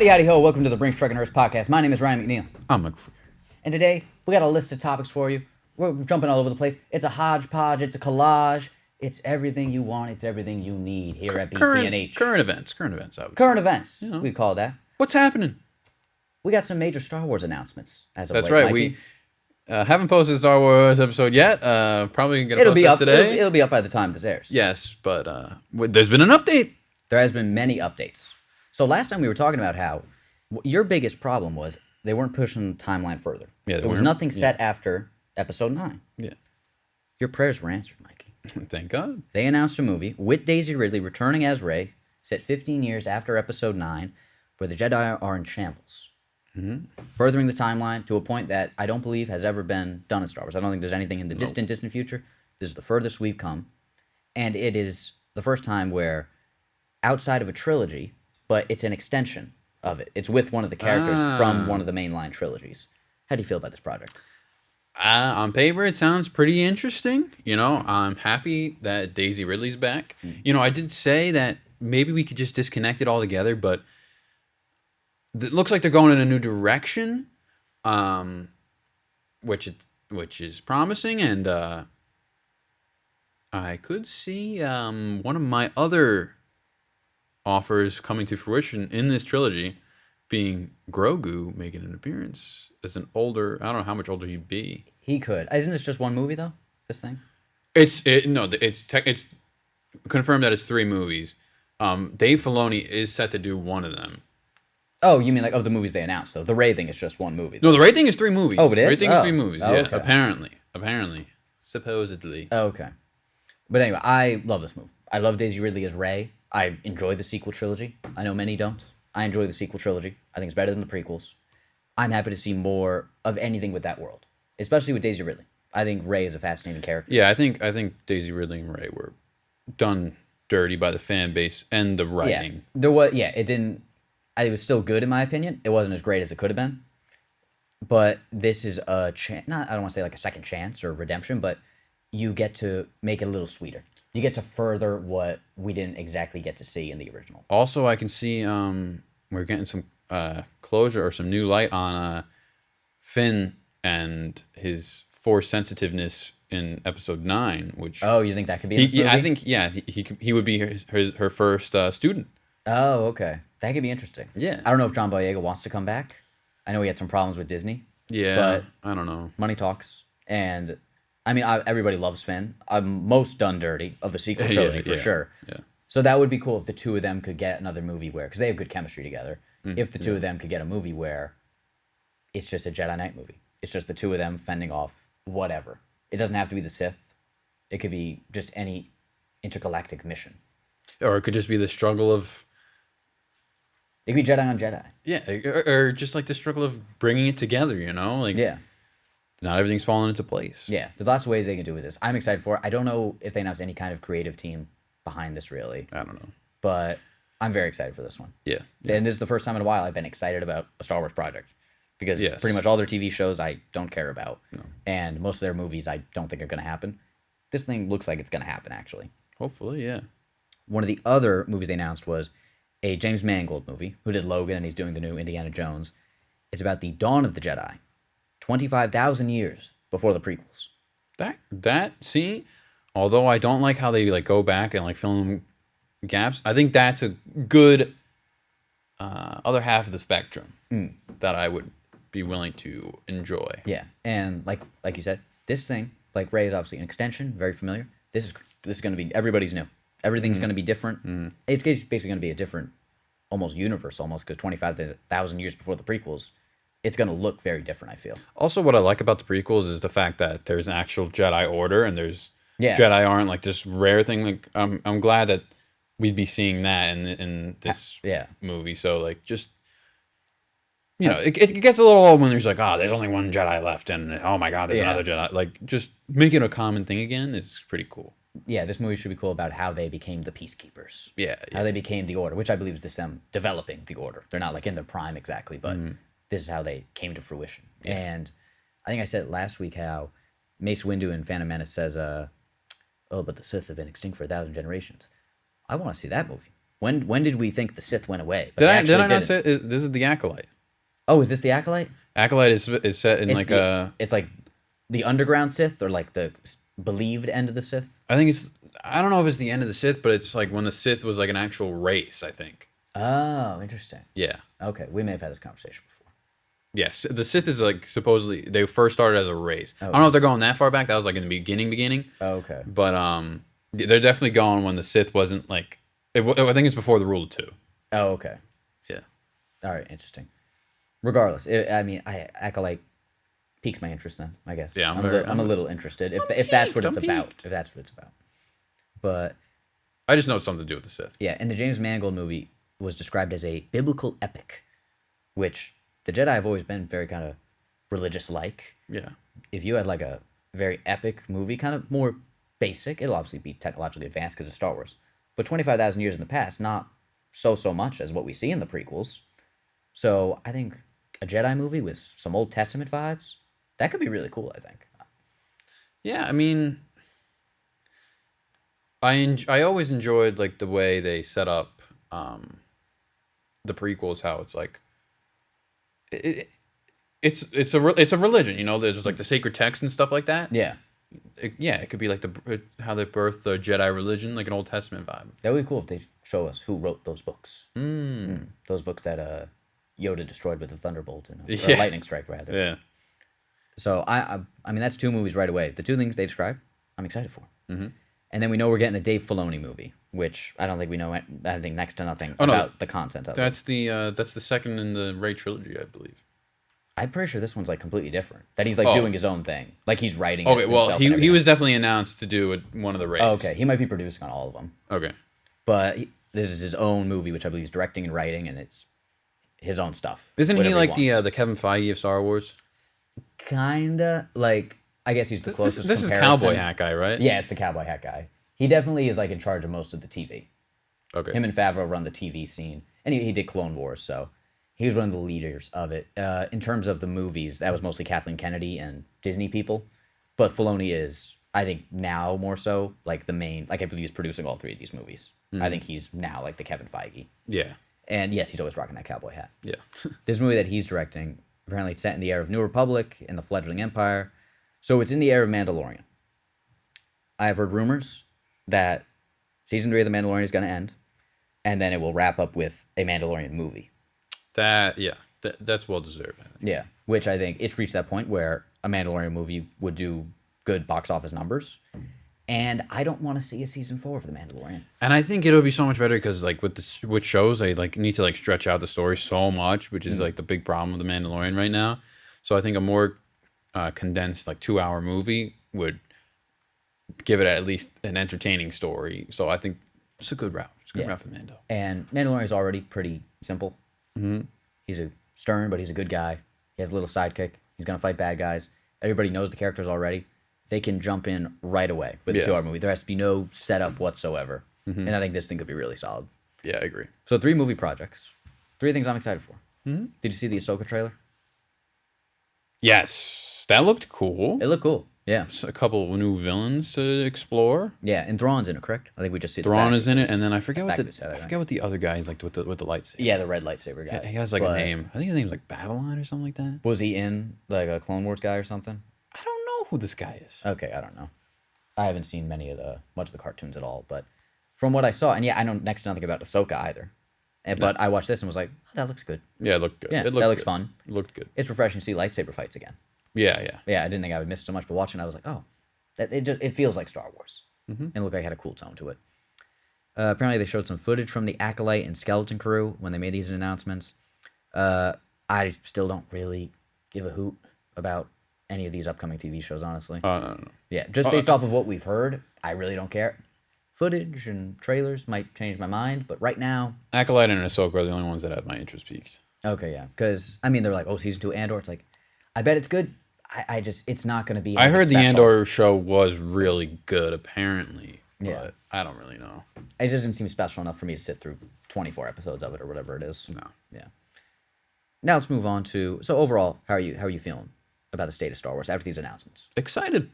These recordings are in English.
howdy ho, welcome to the Brinx Truck and Hearse podcast. My name is Ryan McNeil. I'm Mikey. And today, we got a list of topics for you. We're jumping all over the place. It's a hodgepodge, it's a collage, it's everything you want, it's everything you need here at BTNH. Current events, I would say. Current events, You know. we call that. What's happening? We got some major Star Wars announcements as of That's late, right. Mikey. We haven't posted the Star Wars episode yet. Probably gonna It'll post be it up today. It'll be up by the time this airs. Yes, but there's been an update. There has been many updates. So last time we were talking about how your biggest problem was they weren't pushing the timeline further. Yeah, there was nothing set after episode 9. Yeah. Your prayers were answered, Mikey. Thank God. They announced a movie with Daisy Ridley returning as Rey, set 15 years after episode 9, where the Jedi are in shambles. Mm-hmm. Furthering the timeline to a point that I don't believe has ever been done in Star Wars. I don't think there's anything in the distant future. This is the furthest we've come. And it is the first time where, outside of a trilogy, but it's an extension of it. It's with one of the characters from one of the mainline trilogies. How do you feel about this project? On paper, it sounds pretty interesting. You know, I'm happy that Daisy Ridley's back. You know, I did say that maybe we could just disconnect it all together, but it looks like they're going in a new direction, which is promising, and I could see one of my other offers coming to fruition in this trilogy being Grogu making an appearance as an older, I don't know how much older he'd be. He could. Isn't this just one movie, though, this thing? It's confirmed that it's 3 movies. Dave Filoni is set to do one of them. Oh, you mean like of the movies they announced, though? The Rey thing is just one movie. No, the Rey thing is 3 movies. Oh, it is? The Rey thing is 3 movies, Oh, yeah. okay. Apparently. Supposedly. Oh, okay. But anyway, I love this movie. I love Daisy Ridley as Rey. I enjoy the sequel trilogy. I know many don't. I enjoy the sequel trilogy. I think it's better than the prequels. I'm happy to see more of anything with that world, especially with Daisy Ridley. I think Rey is a fascinating character. Yeah, I think Daisy Ridley and Rey were done dirty by the fan base and the writing. It didn't. It was still good in my opinion. It wasn't as great as it could have been. But this is a chance. I don't want to say like a second chance or redemption, but you get to make it a little sweeter. You get to further what we didn't exactly get to see in the original. Also, I can see we're getting some closure or some new light on Finn and his Force sensitiveness in episode 9, which you think that could be in this movie? I think he would be her first student. Oh, okay. That could be interesting. Yeah. I don't know if John Boyega wants to come back. I know he had some problems with Disney. Yeah, but I don't know. Money talks, and I mean, everybody loves Finn. I'm most done dirty of the sequel trilogy for sure. Yeah. So that would be cool if the two of them could get another movie where, because they have good chemistry together. If the two of them could get a movie where it's just a Jedi Knight movie. It's just the two of them fending off whatever. It doesn't have to be the Sith. It could be just any intergalactic mission. Or it could just be the struggle of... It could be Jedi on Jedi. Yeah, or just like the struggle of bringing it together, you know? Like, yeah. Not everything's falling into place. Yeah, there's lots of ways they can do with this. I'm excited for it. I don't know if they announced any kind of creative team behind this, really. I don't know. But I'm very excited for this one. Yeah. And this is the first time in a while I've been excited about a Star Wars project. Because pretty much all their TV shows I don't care about. No. And most of their movies I don't think are going to happen. This thing looks like it's going to happen, actually. Hopefully, yeah. One of the other movies they announced was a James Mangold movie, who did Logan, and he's doing the new Indiana Jones. It's about the dawn of the Jedi. 25,000 years before the prequels. See, although I don't like how they like go back and like fill in gaps, I think that's a good other half of the spectrum that I would be willing to enjoy. Yeah, and like you said, this thing, like Rey is obviously an extension, very familiar. This is going to be, everybody's new. Everything's going to be different. It's basically going to be a different, almost universe, because 25,000 years before the prequels, it's going to look very different, I feel. Also, what I like about the prequels is the fact that there's an actual Jedi Order, and there's Jedi aren't like this rare thing. Like I'm glad that we'd be seeing that in this movie. So like just it gets a little old when there's like there's only one Jedi left, and oh my God, there's another Jedi. Like just making a common thing again is pretty cool. Yeah, this movie should be cool about how they became the Peacekeepers. Yeah. How they became the Order, which I believe is just them developing the Order. They're not like in their prime exactly, but this is how they came to fruition. Yeah. And I think I said it last week how Mace Windu in Phantom Menace says, but the Sith have been extinct for 1,000 generations. I want to see that movie. When did we think the Sith went away? But Did they I actually not didn't. say this is the Acolyte? Oh, is this the Acolyte? Acolyte is set in like a. It's like the underground Sith or like the believed end of the Sith. I think it's. I don't know if it's the end of the Sith, but it's like when the Sith was like an actual race. I think. Oh, interesting. Yeah. Okay, we may have had this conversation before. Yes, the Sith is like supposedly they first started as a race. Oh, I don't know if they're going that far back. That was like in the beginning. Oh, okay. But they're definitely going when the Sith wasn't like. I think it's before the Rule of Two. Oh, okay. Yeah. All right, interesting. Regardless, Acolyte piques my interest then, I guess. Yeah, I'm a little interested if that's what it's about. If that's what it's about. But I just know it's something to do with the Sith. yeah, and the James Mangold movie was described as a biblical epic, which the Jedi have always been very kind of religious-like. Yeah. If you had like a very epic movie, kind of more basic, it'll obviously be technologically advanced because it's Star Wars. But 25,000 years in the past, not so much as what we see in the prequels. So I think a Jedi movie with some Old Testament vibes, that could be really cool, I think. Yeah, I mean, I always enjoyed like the way they set up the prequels, how it's like it's a religion, you know. There's like the sacred text and stuff like that. Yeah. It could be like how they birthed the Jedi religion, like an Old Testament vibe. That would be cool if they show us who wrote those books. Those books that Yoda destroyed with a thunderbolt or a lightning strike, rather. Yeah. So I mean, that's two movies right away. The two things they describe, I'm excited for. Mm-hmm. And then we know we're getting a Dave Filoni movie, which I don't think we know anything next to nothing about the content of. That's the second in the Rey trilogy, I believe. I'm pretty sure this one's like completely different. That he's like doing his own thing, like he's writing. Okay, well he was definitely announced to do one of the Reys. Oh, okay, he might be producing on all of them. Okay, but this is his own movie, which I believe he's directing and writing, and it's his own stuff. Isn't he like the Kevin Feige of Star Wars? Kinda, like, I guess he's the closest. This is Cowboy Hat guy, right? Yeah, it's the Cowboy Hat guy. He definitely is like in charge of most of the TV. Okay. Him and Favreau run the TV scene, and he did Clone Wars, so he was one of the leaders of it. In terms of the movies, that was mostly Kathleen Kennedy and Disney people, but Filoni is, I think, now more so like the main. Like I believe he's producing all three of these movies. Mm-hmm. I think he's now like the Kevin Feige. Yeah. And yes, he's always rocking that cowboy hat. Yeah. This movie that he's directing, apparently it's set in the era of New Republic and the fledgling Empire. So it's in the era of Mandalorian. I have heard rumors that season 3 of The Mandalorian is going to end, and then it will wrap up with a Mandalorian movie. That's well deserved. I think. Yeah, which I think it's reached that point where a Mandalorian movie would do good box office numbers. And I don't want to see a season 4 of The Mandalorian. And I think it'll be so much better because, like, with shows, they like need to like stretch out the story so much, which is like the big problem with The Mandalorian right now. So I think a more condensed, like 2-hour movie would give it at least an entertaining story. So I think it's a good route. It's a good route for Mando. And Mandalorian is already pretty simple. Mm-hmm. He's a stern, but he's a good guy. He has a little sidekick. He's gonna fight bad guys. Everybody knows the characters already. They can jump in right away with a 2-hour movie. There has to be no setup whatsoever. Mm-hmm. And I think this thing could be really solid. Yeah, I agree. So 3 movie projects. 3 things I'm excited for. Mm-hmm. Did you see the Ahsoka trailer? Yes. That looked cool. It looked cool. Yeah. A couple of new villains to explore. Yeah, and Thrawn's in it, correct? I think we just see Thrawn is in it, and then I forget what the other guy is like with the lightsaber. Yeah, the red lightsaber guy. He has like a name. I think his name's like Babylon or something like that. Was he in like a Clone Wars guy or something? I don't know who this guy is. Okay, I don't know. I haven't seen much of the cartoons at all, but from what I saw, and yeah, I know next to nothing about Ahsoka either. But I watched this and was like, oh, that looks good. Yeah, it looked good. Yeah, that looks fun. It looked good. It's refreshing to see lightsaber fights again. Yeah. Yeah, I didn't think I would miss so much, but watching it, I was like, oh, it feels like Star Wars. Mm-hmm. And it looked like it had a cool tone to it. Apparently, they showed some footage from the Acolyte and Skeleton Crew when they made these announcements. I still don't really give a hoot about any of these upcoming TV shows, honestly. No. Yeah, just based off of what we've heard, I really don't care. Footage and trailers might change my mind, but right now... Acolyte and Ahsoka are the only ones that have my interest peaked. Okay, yeah. Because, I mean, they're like, oh, season 2 Andor. It's like, I bet it's good. It's not going to be... I heard the Andor show was really good, apparently. But yeah. I don't really know. It doesn't seem special enough for me to sit through 24 episodes of it or whatever it is. No. Yeah. Now let's move on to... So overall, how are you feeling about the state of Star Wars after these announcements? Excited.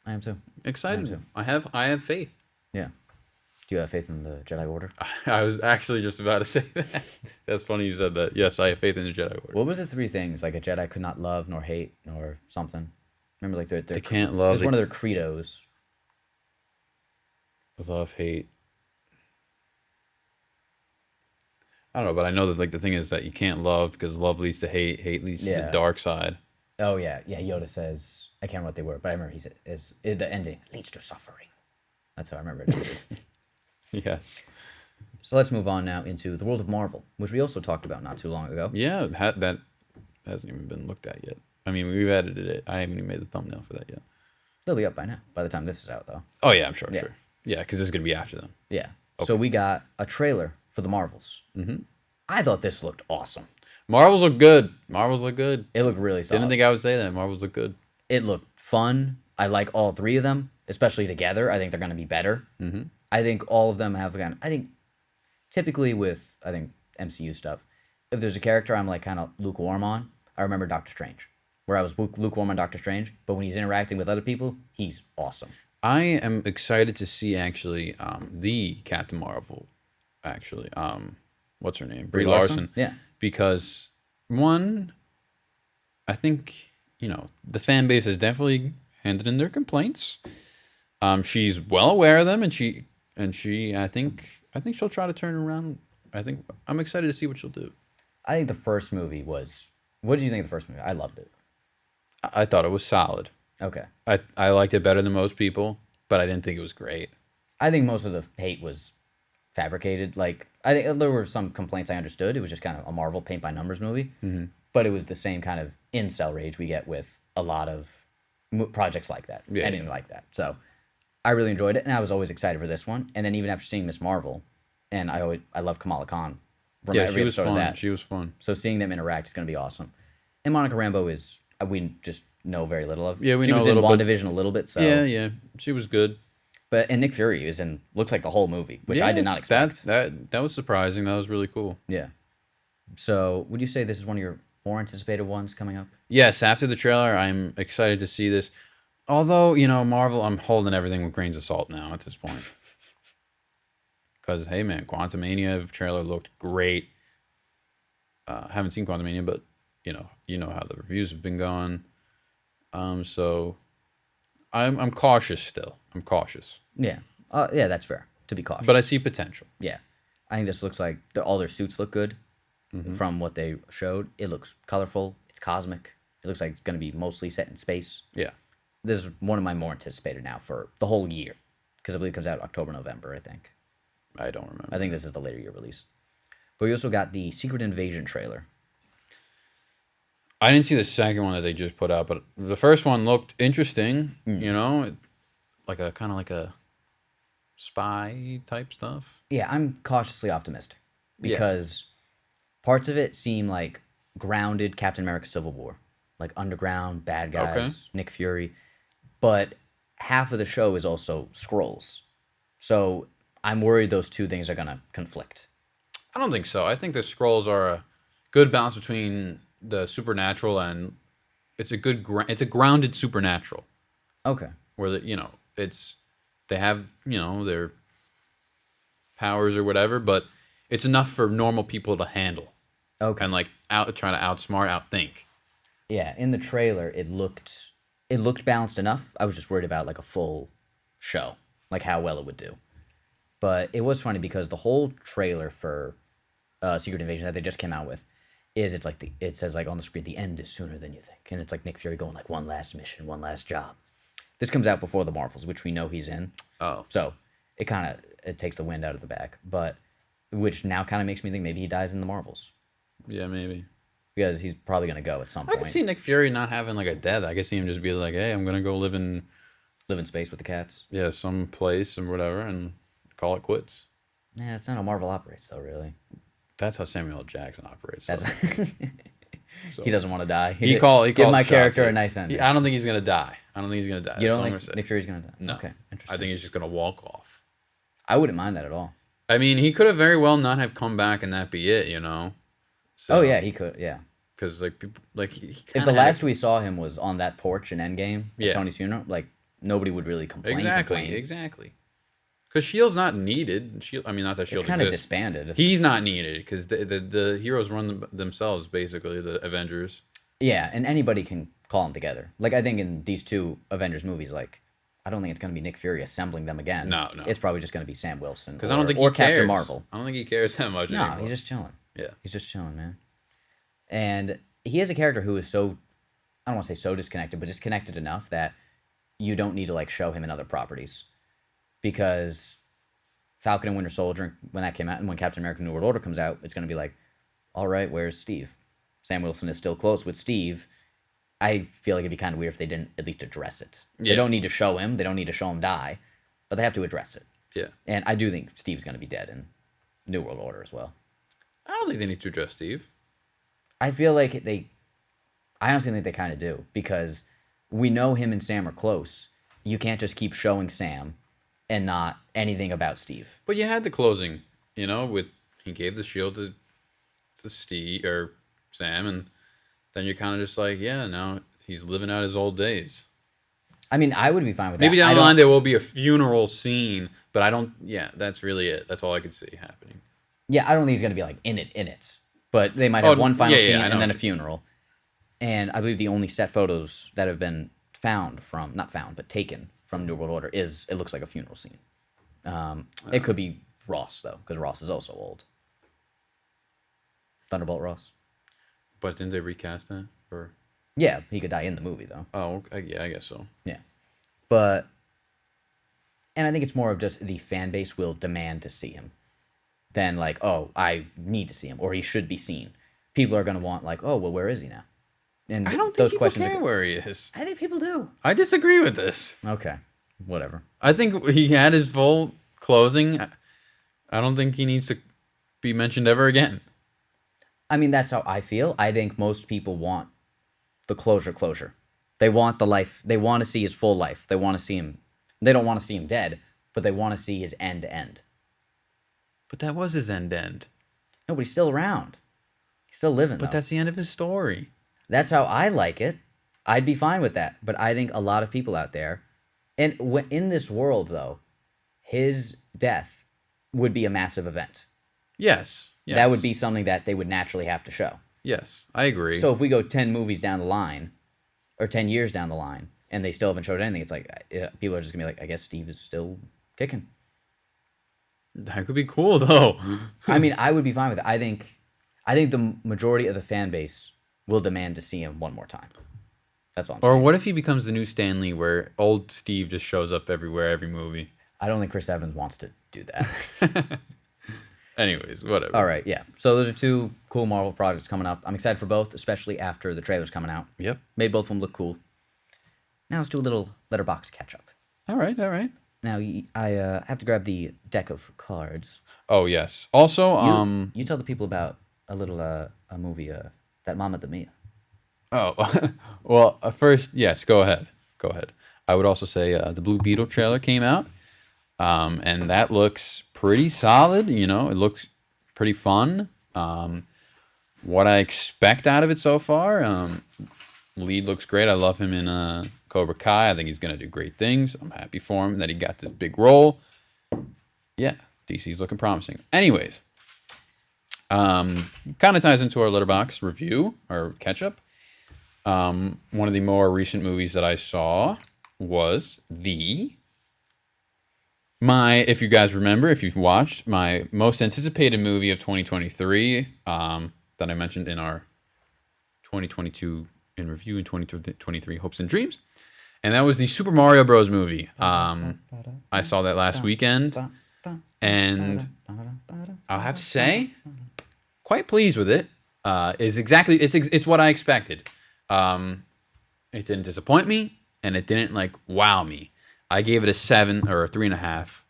I am too. Excited. I have faith. Yeah. Do you have faith in the Jedi Order? I was actually just about to say that. That's funny you said that. Yes, I have faith in the Jedi Order. What were the three things like a Jedi could not love nor hate nor something? Remember, like They can't love. It's one of their credos. Love, hate. I don't know, but I know that like the thing is that you can't love because love leads to hate. Hate leads to the dark side. Oh yeah, yeah. Yoda says, I can't remember what they were, but I remember he said, the ending leads to suffering." That's how I remember it. Yes. So let's move on now into the world of Marvel, which we also talked about not too long ago. Yeah, that hasn't even been looked at yet. I mean, we've edited it. I haven't even made the thumbnail for that yet. They'll be up by now, by the time this is out, though. Oh yeah, I'm sure. Yeah. Sure. Yeah, because this is gonna be after them. Yeah. Okay. So we got a trailer for the Marvels. Mm-hmm. I thought this looked awesome. Marvels look good. Marvels look good. It looked really solid. Didn't think I would say that. Marvels look good. It looked fun. I like all three of them, especially together. I think they're going to be better. Mm-hmm. I think all of them have I think typically with MCU stuff, if there's a character I'm like kind of lukewarm on, I remember Doctor Strange, where I was lukewarm on Doctor Strange, but when he's interacting with other people, he's awesome. I am excited to see actually the Captain Marvel, actually. What's her name? Brie Larson. Yeah. Because one, I think, the fan base has definitely handed in their complaints. She's well aware of them, and she I think she'll try to turn around. I'm excited to see what she'll do. I think the first movie was. What did you think of the first movie? I loved it. I thought it was solid. Okay. I liked it better than most people, but I didn't think it was great. I think most of the hate was fabricated. Like, I think there were some complaints I understood. It was just kind of a Marvel paint by numbers movie, but it was the same kind of incel rage we get with a lot of projects like that, anything like that. So I really enjoyed it, and I was always excited for this one. And then even after seeing Miss Marvel, and I love Kamala Khan. She was fun. She was fun. So seeing them interact is going to be awesome. And Monica Rambeau is we just know very little of. Yeah, we she know was a little in WandaVision a little bit. So yeah, she was good. And Nick Fury is in looks like the whole movie, which I did not expect. That was surprising. That was really cool. Yeah. So would you say this is one of your more anticipated ones coming up? Yes, after the trailer, I'm excited to see this. Although, Marvel, I'm holding everything with grains of salt now at this point. Because, hey, man, Quantumania trailer looked great. Haven't seen Quantumania, but, you know how the reviews have been going. So I'm cautious still. I'm cautious. Yeah. Yeah, that's fair. To be cautious. But I see potential. Yeah. I think this looks like all their suits look good from what they showed. It looks colorful. It's cosmic. It looks like it's going to be mostly set in space. Yeah. This is one of my more anticipated now for the whole year. Because I believe it comes out October, November, I think. I don't remember. I think this is the later year release. But we also got the Secret Invasion trailer. I didn't see the second one that they just put out, but the first one looked interesting. Like a spy type stuff. Yeah, I'm cautiously optimistic because parts of it seem like grounded Captain America Civil War, like underground bad guys, Nick Fury, but half of the show is also Skrulls. So I'm worried those two things are gonna conflict. I don't think so. I think the Skrulls are a good balance between the supernatural and it's a grounded supernatural. Okay. Where they have their powers or whatever, but it's enough for normal people to handle. Okay. And trying to outthink. Yeah, in the trailer it looked balanced enough. I was just worried about like a full show, like how well it would do. But it was funny because the whole trailer for Secret Invasion that they just came out with it says like on the screen the end is sooner than you think, and it's like Nick Fury going like one last mission, one last job. This comes out before the Marvels, which we know he's in. Oh, so it takes the wind out of the back, but which now kind of makes me think maybe he dies in the Marvels. Yeah, maybe because he's probably gonna go at some point. I can see Nick Fury not having like a death. I can see him just be like, hey, I'm gonna go live in space with the cats. Yeah, some place or whatever, and call it quits. Yeah, it's not how Marvel operates, though, really. That's how Samuel L. Jackson operates. So. He doesn't want to die. Give my character a nice ending. I don't think he's gonna die. You don't think Nick Fury's gonna die? No. Okay, interesting. I think he's just gonna walk off. I wouldn't mind that at all. I mean, he could have very well not have come back and that be it, So, oh yeah, he could. Yeah. Because people if the last we saw him was on that porch in Endgame at Tony's funeral, like nobody would really complain. Exactly. Because Shield's not needed. Shield, I mean, not that It's Shield kind of exists. disbanded. He's not needed because the heroes run themselves, basically, the Avengers. Yeah, and anybody can call them together. Like, I think in these two Avengers movies, like, I don't think it's going to be Nick Fury assembling them again. No. It's probably just going to be Sam Wilson. Because I don't think he or cares. Captain Marvel. I don't think he cares that much No, anymore. he's just chilling. Yeah. He's just chilling, man. And he is a character who is so, I don't want to say so disconnected, but disconnected enough that you don't need to, like, show him in other properties. Because Falcon and Winter Soldier, when that came out, and when Captain America New World Order comes out, it's going to be like, all right, where's Steve? Sam Wilson is still close with Steve. I feel like it'd be kind of weird if they didn't at least address it. Yeah. They don't need to show him. They don't need to show him die. But they have to address it. Yeah. And I do think Steve's going to be dead in New World Order as well. I don't think they need to address Steve. I feel like I honestly think they kind of do. Because we know him and Sam are close. You can't just keep showing Sam and not anything about Steve. But you had the closing, with he gave the shield to Steve or Sam, and then you're kind of just like, yeah, now he's living out his old days. I mean, I would be fine with that. Maybe down the line there will be a funeral scene, but I don't. Yeah, that's really it. That's all I could see happening. Yeah, I don't think he's gonna be like in it. But they might have one final scene and then a funeral. And I believe the only set photos that have been taken from New World Order it looks like a funeral scene. It could be Ross though, because Ross is also old. Thunderbolt Ross. But didn't they recast that? Or yeah, he could die in the movie though. Oh, yeah, I guess so. Yeah, and I think it's more of just the fan base will demand to see him, than like, oh, I need to see him or he should be seen. People are gonna want like, oh, well, where is he now? And I don't think those people questions care where he is. I think people do. I disagree with this. Okay, whatever. I think he had his full closing. I don't think he needs to be mentioned ever again. I mean, that's how I feel. I think most people want the closure. They want the life. They want to see his full life. They want to see him. They don't want to see him dead, but they want to see his end. But that was his end. No, but he's still around. He's still living, But that's the end of his story. That's how I like it. I'd be fine with that. But I think a lot of people out there, and in this world, though, his death would be a massive event. Yes. That would be something that they would naturally have to show. Yes, I agree. So if we go 10 movies down the line, or 10 years down the line, and they still haven't showed anything, it's like, people are just going to be like, I guess Steve is still kicking. That could be cool, though. I mean, I would be fine with it. I think the majority of the fan base will demand to see him one more time. That's all I'm saying. Or what if he becomes the new Stan Lee, where old Steve just shows up everywhere, every movie? I don't think Chris Evans wants to do that. Anyways, whatever. All right, yeah. So those are two cool Marvel projects coming up. I'm excited for both, especially after the trailer's coming out. Yep. Made both of them look cool. Now let's do a little Letterboxd catch-up. All right. Now, I have to grab the deck of cards. Oh, yes. Also, You tell the people about a little a movie, that Mamma Mia. Oh, well, first, yes, go ahead. I would also say the Blue Beetle trailer came out, and that looks pretty solid. It looks pretty fun. What I expect out of it so far, lead looks great. I love him in Cobra Kai. I think he's going to do great things. I'm happy for him that he got this big role. Yeah, DC's looking promising. Anyways, kind of ties into our Letterboxd review, or catch-up. One of the more recent movies that I saw was if you guys remember, if you've watched, my most anticipated movie of 2023, that I mentioned in our 2022 in review and 2023 hopes and dreams. And that was the Super Mario Bros. Movie. I saw that last weekend, and I'll have to say, quite pleased with it. It's what I expected. It didn't disappoint me, and it didn't wow me. I gave it a 7 or a 3.5,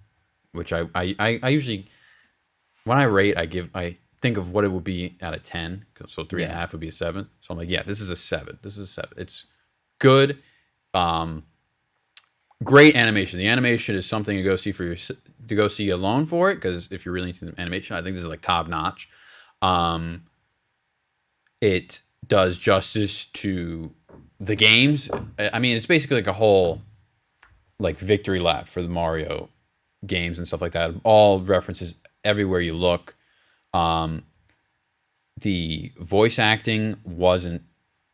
which I usually, when I rate, I think of what it would be out of 10. So 3.5 would be a 7. So I'm like, yeah, this is a 7. It's good. Great animation. The animation is something to go see alone for it, because if you're really into the animation, I think this is top notch. It does justice to the games. I mean, it's basically a whole victory lap for the Mario games and stuff like that. All references everywhere you look. The voice acting wasn't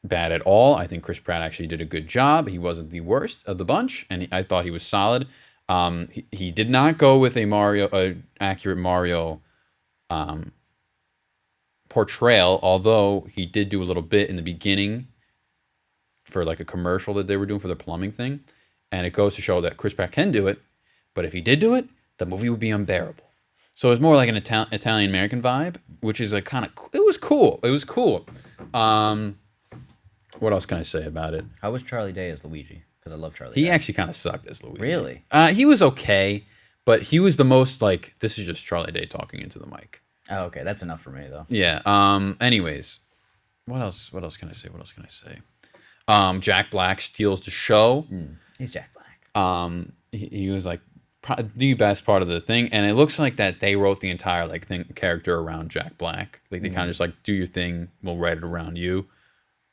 bad at all. I think Chris Pratt actually did a good job. He wasn't the worst of the bunch, and I thought he was solid. He did not go with a accurate Mario portrayal, although he did do a little bit in the beginning for like a commercial that they were doing for the plumbing thing, and it goes to show that Chris Pratt can do it. But if he did do it, the movie would be unbearable. So it was more like an Italian American vibe, which is like kind of it was cool. It was cool. What else can I say about it? How was Charlie Day as Luigi? Because I love Charlie He Day. actually kind of sucked as Luigi. Really? He was okay, but he was the most like, this is just Charlie Day talking into the mic. Oh, okay. That's enough for me, though. Yeah. Anyways, what else can I say? Jack Black steals the show. He's Jack Black. He was like the best part of the thing, and it looks like that they wrote the entire like character around Jack Black. Like they kind of just like, do your thing, we'll write it around you.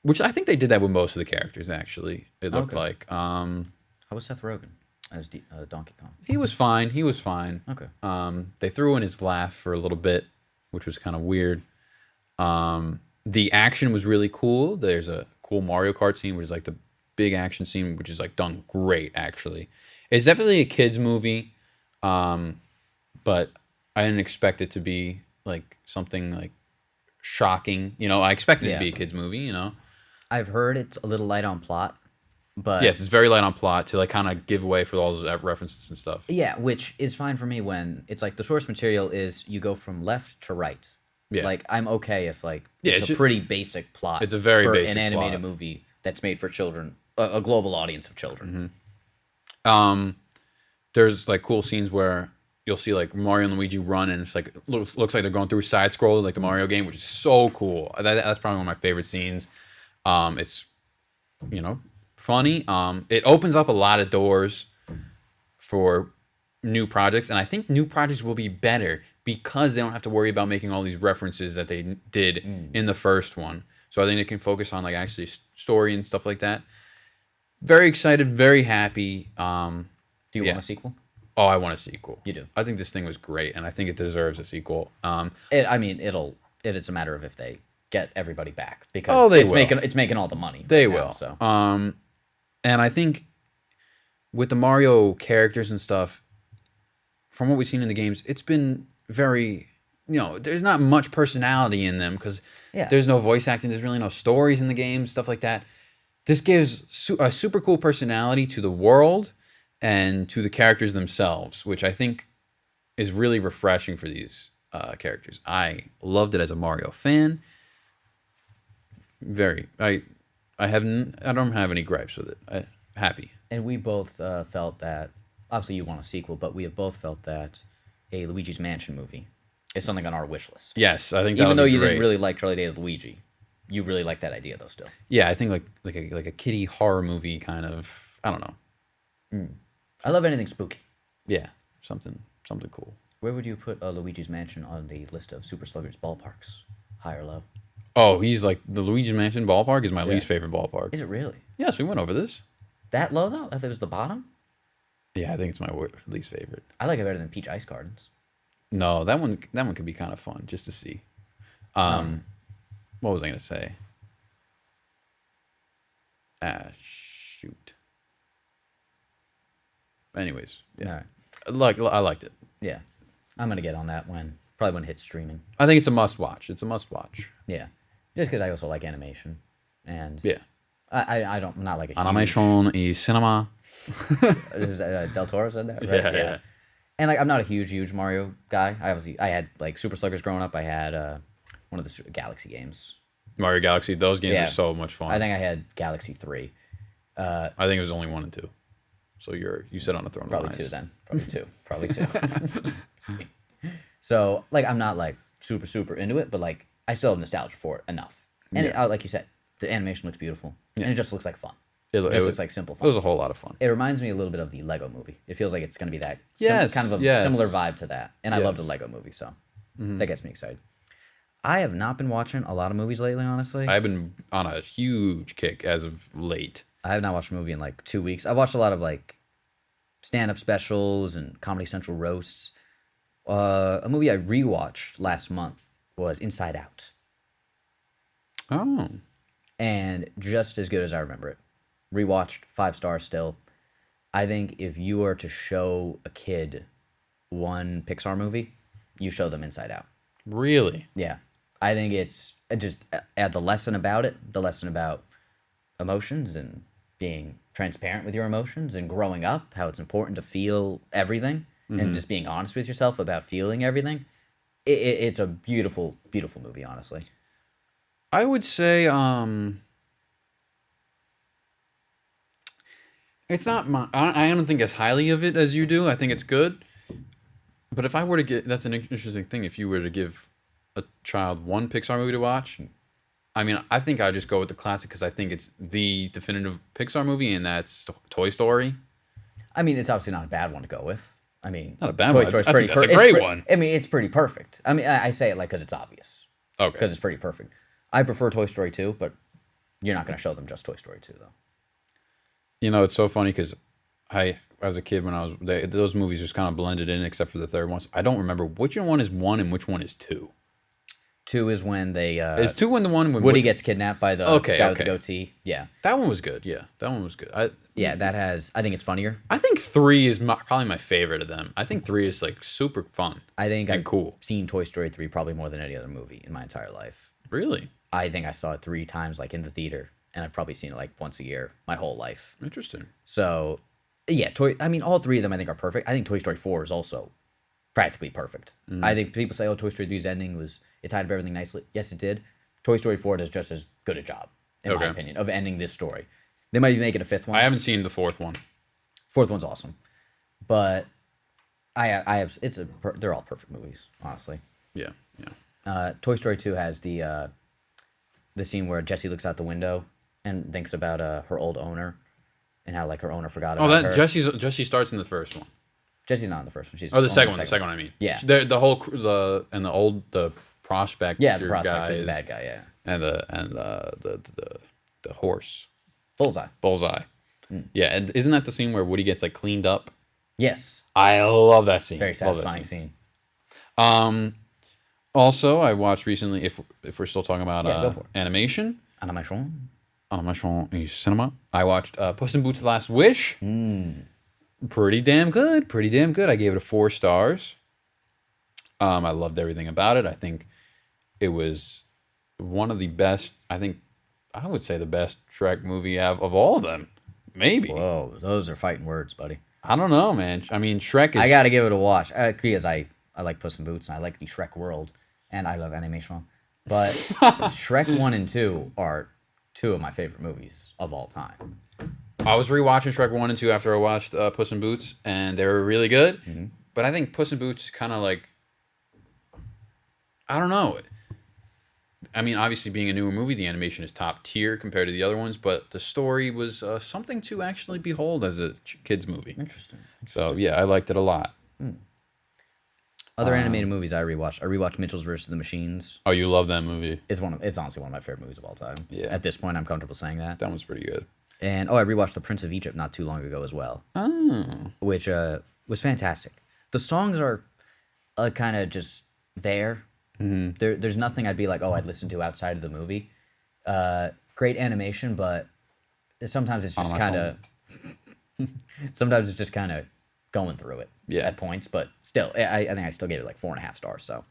Which I think they did that with most of the characters, actually. It looked like. How was Seth Rogen as Donkey Kong? He was fine. Okay. They threw in his laugh for a little bit, which was kind of weird. The action was really cool. There's a cool Mario Kart scene, which is like the big action scene, which is like done great, actually. It's definitely a kid's movie, but I didn't expect it to be like something like shocking. You know, I expected it to be a kid's movie, you know. I've heard it's a little light on plot, but yes, it's very light on plot to like kind of give away for all those references and stuff. Yeah, which is fine for me when it's like the source material is you go from left to right. Yeah. Like I'm okay if like it's a pretty basic plot. It's a very for basic an animated plot. movie that's made for children, a global audience of children. There's like cool scenes where you'll see like Mario and Luigi run, and it's like looks like they're going through a side scroll like the Mario game, which is so cool. That's probably one of my favorite scenes. It's, you know, funny. It opens up a lot of doors for new projects, and I think new projects will be better because they don't have to worry about making all these references that they did in the first one. So I think they can focus on like actually story and stuff like that. Very excited, very happy. Do you want a sequel? Oh, I want a sequel. You do. I think this thing was great, and I think it deserves a sequel. It's a matter of if they get everybody back because it's making all the money. They now, will. So. And I think with the Mario characters and stuff, from what we've seen in the games, it's been very, you know, there's not much personality in them because there's no voice acting, there's really no stories in the game, stuff like that. This gives a super cool personality to the world and to the characters themselves, which I think is really refreshing for these characters. I loved it as a Mario fan. I don't have any gripes with it. Happy. And we both felt that, obviously you want a sequel, but we have both felt that a Luigi's Mansion movie is something on our wish list. Yes, I think that even though you great. didn't really like Charlie Day as Luigi, you really like that idea though still. Yeah, I think like a kiddie horror movie kind of. I don't know. I love anything spooky. Yeah, something cool. Where would you put Luigi's Mansion on the list of Super Sluggers ballparks? High or low? Oh, he's like the Luigi's Mansion ballpark is my least favorite ballpark. Is it really? Yes, we went over this. That low though? I thought it was the bottom. Yeah, I think it's my least favorite. I like it better than Peach Ice Gardens. No, that one could be kind of fun just to see. What was I gonna say? Shoot. Anyways, yeah, I liked it. Yeah, I'm gonna get on that probably when it hits streaming. I think it's a must watch. Yeah, just because I also like animation, and yeah, I'm not like a animation y cinema. Del Toro said that, right? Yeah. And like I'm not a huge Mario guy. I had like Super Sluggers growing up. I had one of the Galaxy games. Mario Galaxy. Those games are so much fun. I think I had Galaxy 3. I think it was only 1 and 2. So you sit on a throne. Probably 2 then. Probably two. So like I'm not like super into it, but like I still have nostalgia for it enough. And like you said, the animation looks beautiful, and it just looks like fun. It just looks like simple fun. It was a whole lot of fun. It reminds me a little bit of the Lego Movie. It feels like it's going to be that kind of a similar vibe to that. And I love the Lego Movie, so that gets me excited. I have not been watching a lot of movies lately, honestly. I've been on a huge kick as of late. I have not watched a movie in like 2 weeks. I've watched a lot of like stand-up specials and Comedy Central roasts. A movie I rewatched last month was Inside Out, Oh, and just as good as I remember it. Rewatched, 5 stars still. I think if you were to show a kid one Pixar movie, you show them Inside Out. really? Yeah. I think it's just the lesson about it, the lesson about emotions and being transparent with your emotions and growing up, how it's important to feel everything and just being honest with yourself about feeling everything. It's a beautiful, beautiful movie, honestly. I would say it's not my. I don't think as highly of it as you do. I think it's good. But if I were to get, that's an interesting thing. If you were to give a child one Pixar movie to watch, I mean, I think I'd just go with the classic because I think it's the definitive Pixar movie, and that's Toy Story. I mean, it's obviously not a bad one to go with. I mean, Not a bad Toy one. Story's I pretty. think that's a great one. I mean, it's pretty perfect. I mean, I say it like because it's obvious. Okay. Because it's pretty perfect. I prefer Toy Story 2, but you're not going to show them just Toy Story 2, though. You know, it's so funny because as a kid, when I was those movies just kind of blended in, except for the third one. So I don't remember which one is one and which one is two. 2 is when they. Is two when the one when Woody gets kidnapped by the guy with the goatee. Yeah. That one was good. Yeah, that one was good. Yeah, that has. I think it's funnier. I think three is probably my favorite of them. I think three is like super fun. I think and I've cool. seen Toy Story 3 probably more than any other movie in my entire life. Really I think I saw it 3 times, like in the theater, and I've probably seen it like once a year my whole life. interesting. So, yeah, I mean, all 3 of them I think are perfect. I think Toy Story 4 is also practically perfect. I think people say, "Oh, Toy Story 3's ending it tied up everything nicely." Yes, it did. Toy Story 4 does just as good a job, in my opinion, of ending this story. They might be making a 5th one. I haven't seen the fourth one. 4th one's awesome, but I have they're all perfect movies, honestly. Yeah, yeah. Toy Story 2 has the scene where Jessie looks out the window and thinks about her old owner and how like her owner forgot about her. Jessie starts in the first one. Jessie's not in the first one. She's The second one. The second one. I mean. Yeah. The prospect. Yeah, the prospect is guys, the bad guy. Yeah. And the horse. Bullseye. Yeah, and isn't that the scene where Woody gets like cleaned up? Yes. I love that scene. Very satisfying scene. Also, I watched recently. If we're still talking about go for it. animation. Animation. Cinema. I watched Puss in Boots: Last Wish. Pretty damn good. Pretty damn good. I gave it a 4 stars. I loved everything about it. I think it was one of the best. I would say the best Shrek movie of all of them. Maybe. Whoa, those are fighting words, buddy. I don't know, man. I mean, Shrek is. I got to give it a watch because I like Puss in Boots and I like the Shrek world and I love animation. But Shrek 1 and 2 are 2 of my favorite movies of all time. I was rewatching Shrek 1 and 2 after I watched Puss in Boots, and they were really good. Mm-hmm. But I think Puss in Boots kind of like, I don't know. I mean, obviously being a newer movie, the animation is top tier compared to the other ones, but the story was something to actually behold as a kid's movie. Interesting. So, yeah, I liked it a lot. Other animated movies I rewatched. I rewatched Mitchell's vs. the Machines. Oh, you love that movie. It's honestly one of my favorite movies of all time. Yeah. At this point, I'm comfortable saying that. That one's pretty good. And, I rewatched The Prince of Egypt not too long ago as well. Oh. Which was fantastic. The songs are kind of just there. Mm-hmm. There's nothing I'd be like, I'd listen to outside of the movie. Great animation, but sometimes it's just kind of... sometimes it's just kind of going through it at points. But still, I think I still gave it like 4.5 stars. So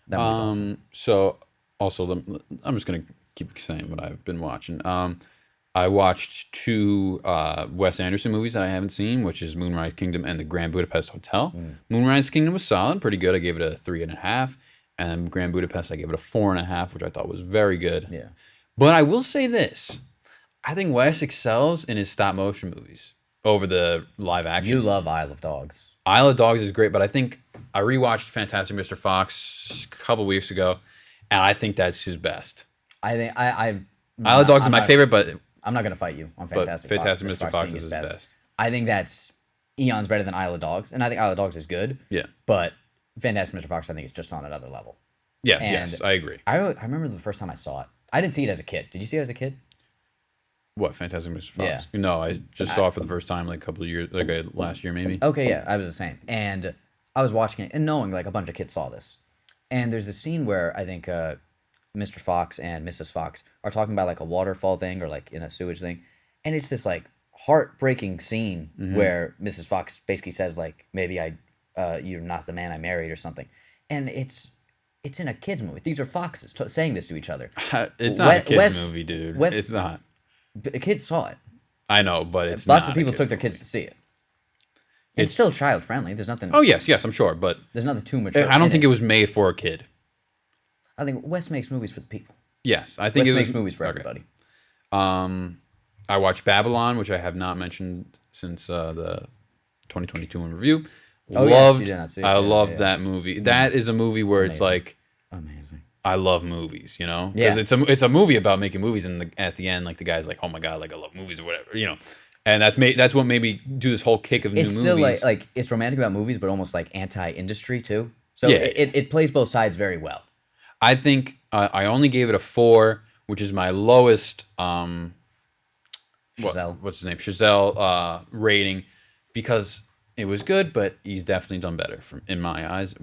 that was awesome. So, also, I'm just going to keep saying what I've been watching. I watched 2 Wes Anderson movies that I haven't seen, which is Moonrise Kingdom and The Grand Budapest Hotel. Moonrise Kingdom was solid, pretty good. I gave it a 3.5. And Grand Budapest, I gave it a 4.5, which I thought was very good. Yeah. But I will say this. I think Wes excels in his stop-motion movies over the live action. You love Isle of Dogs. Isle of Dogs is great, but I think I rewatched Fantastic Mr. Fox a couple weeks ago, and I think that's his best. I think Isle of Dogs is my favorite, but... I'm not going to fight you on Fantastic Fox. Fantastic Mr. Fox is his best. I think that's eons better than Isle of Dogs, and I think Isle of Dogs is good. Yeah. But Fantastic Mr. Fox, I think, is just on another level. Yes, I agree. I remember the first time I saw it. I didn't see it as a kid. Did you see it as a kid? What, Fantastic Mr. Fox? Yeah. No, I just saw it for the first time like a couple of years, like last year maybe. Okay, yeah, I was the same. And I was watching it and knowing like a bunch of kids saw this. And there's this scene where I think Mr. Fox and Mrs. Fox are talking about like a waterfall thing or like in a sewage thing. And it's this like heartbreaking scene where Mrs. Fox basically says like maybe you're not the man I married or something. And it's in a kids movie. These are foxes saying this to each other. It's not a kids movie, dude. It's not. Kids saw it. I know, but it's lots not of people a took their kids to see it. It's still child friendly. There's nothing. Oh yes, I'm sure, but there's nothing too mature. I don't think it was made for a kid. I think Wes makes movies for the people. Yes, I think Wes it makes movies for everybody. I watched Babylon, which I have not mentioned since the 2022 in review. Oh, yes, you did not see it. I Yeah, loved yeah. that movie. That is a movie where it's like Amazing. I love movies, you know? Yeah. Because it's a movie about making movies, and at the end, like the guy's like, "Oh my god, like I love movies" or whatever, you know. And that's what made me do this whole kick of new It's movies. still like it's romantic about movies, but almost like anti-industry too. So Yeah. it plays both sides very well. I think I only gave it a 4, which is my lowest. Giselle. What's his name? Chazelle rating, because it was good, but he's definitely done better in my eyes.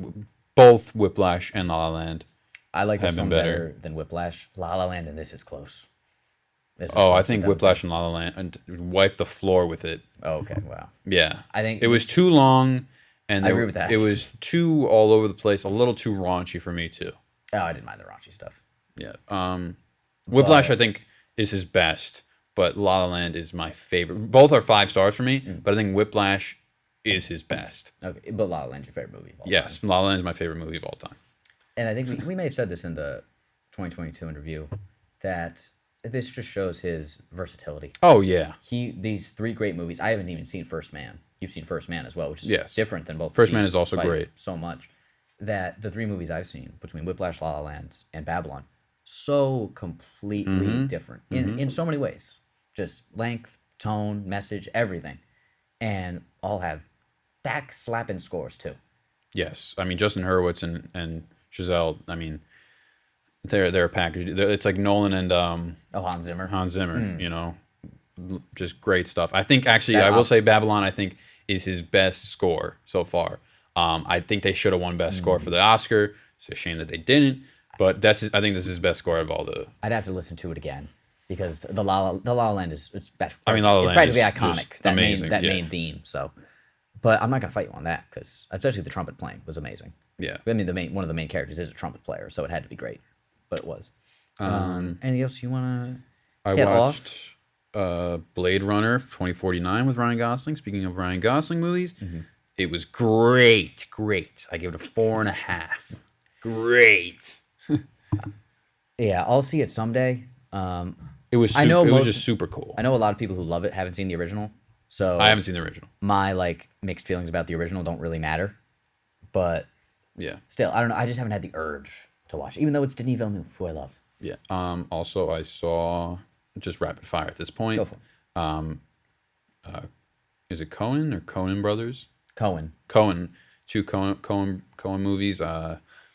Both Whiplash and La La Land. I like this have one been better than Whiplash. La La Land and this is close. This is Oh, I close think with them Whiplash and La La Land wiped the floor with it. too. Oh, okay, wow. Yeah, I think it was too long, and I agree with that. It was too all over the place, a little too raunchy for me too. Oh, I didn't mind the raunchy stuff. Yeah. Whiplash, I think, is his best, but La La Land is my favorite. Both are 5 stars for me, but I think Whiplash is his best. Okay, but La La Land's your favorite movie of all time. Yes, La La Land is my favorite movie of all time. And I think we may have said this in the 2022 interview that this just shows his versatility. Oh yeah, These 3 great movies. I haven't even seen First Man. You've seen First Man as well, which is Yes. different than both. First of Man these is also by great. So much that the 3 movies I've seen between Whiplash, La La Land, and Babylon, so completely different in so many ways. Just length, tone, message, everything, and all have back slapping scores too. yes. I mean, Justin Hurwitz and Giselle. I mean, they're a package. It's like Nolan and Hans Zimmer. Hans Zimmer. You know, just great stuff. I think actually, That I will say Babylon, I think, is his best score so far. I think they should have won best score for the Oscar. It's a shame that they didn't. But I think this is his best score of all the. I'd have to listen to it again because the La La Land is it's I mean, La La it's Land practically is iconic. just That amazing, main theme. So, but I'm not gonna fight you on that because especially the trumpet playing was amazing. Yeah. I mean, one of the main characters is a trumpet player, so it had to be great. But it was. Anything else you wanna? I hit watched Blade Runner 2049 with Ryan Gosling. Speaking of Ryan Gosling movies, it was great. I give it a 4.5. Great. Yeah, I'll see it someday. It was. I know it was most- just super cool. I know a lot of people who love it haven't seen the original, so I haven't seen the original. my like mixed feelings about the original don't really matter. But Yeah. still, I don't know. I just haven't had the urge to watch it, even though it's Denis Villeneuve, who I love. Yeah. Also, I saw just rapid fire at this point. Go for it. Is it Coen or Coen Brothers? Cohen. Coen. 2 Coen movies.